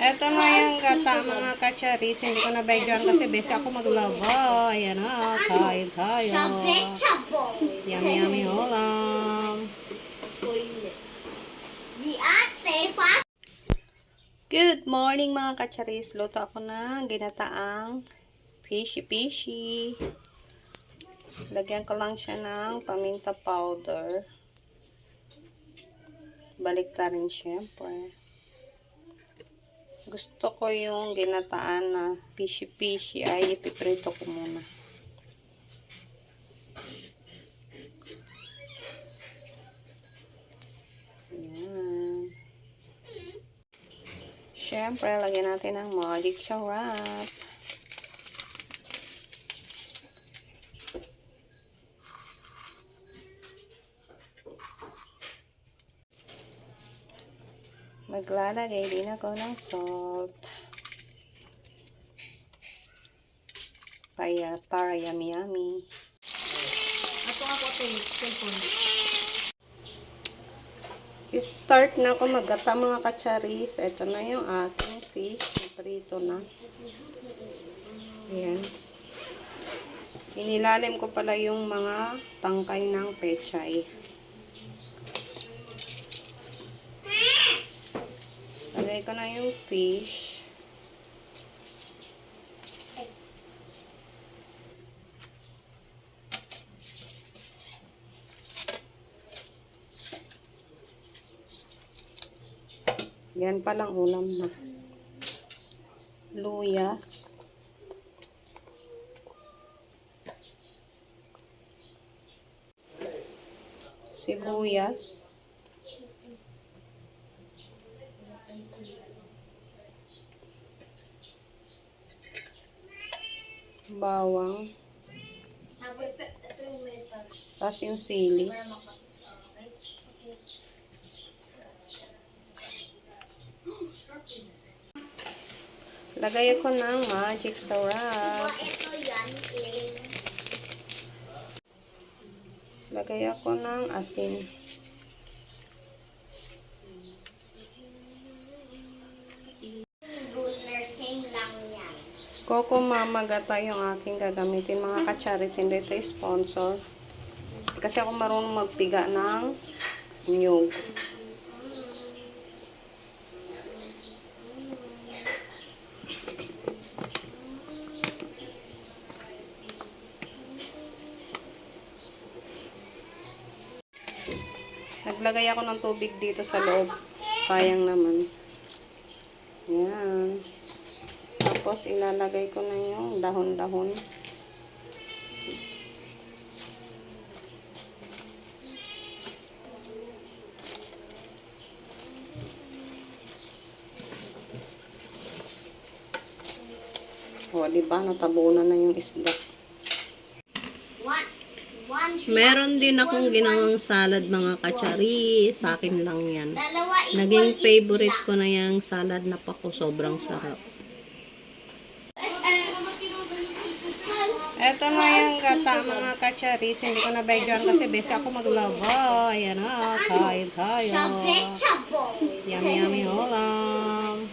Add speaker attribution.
Speaker 1: Eto na yung gata mga kacharis. Hindi ko na videoan kasi besi ako maglaba. Ayan na, kain tayo. Yummy yummy ulam. Good morning mga kacharis. Luto ako ng ginataang fishy. Lagyan ko lang siya ng paminta powder. Balik na rin syempre. Gusto ko yung ginataan na fishy ay ipiprito ko muna. Ayan. Syempre, lagyan natin ng magic sarap. Maglalagay din ako ng salt. Para yummy. Start na ako maggata mga kacharis. Ito na yung ating fish. Prito na. Ayan. Inilalim ko pala yung mga tangkay ng pechay. Lagay ko na yung fish. Yan palang ulam na. Luya. Sibuyas. Bawang. Tapos yung sili. Lagay ko ng magic sarap. Lagay ako ng asin. Coco Mama gata yung aking gagamitin mga kacharis. Hindi ito sponsor. Kasi ako marunong magpiga ng nyug. Naglagay ako ng tubig dito sa loob. Sayang naman. Yan. Tapos ilalagay ko na yung dahon-dahon. O, diba? Natabunan na yung isda. Meron din akong ginawang salad mga katsari. Sa akin lang yan. Naging favorite ko na yung salad na pako. Sobrang sarap. Eto na yung gata mga kacharis. Hindi ko na videoan kasi besi ako maglaba. Ayan na, kain tayo. Yummy ulam.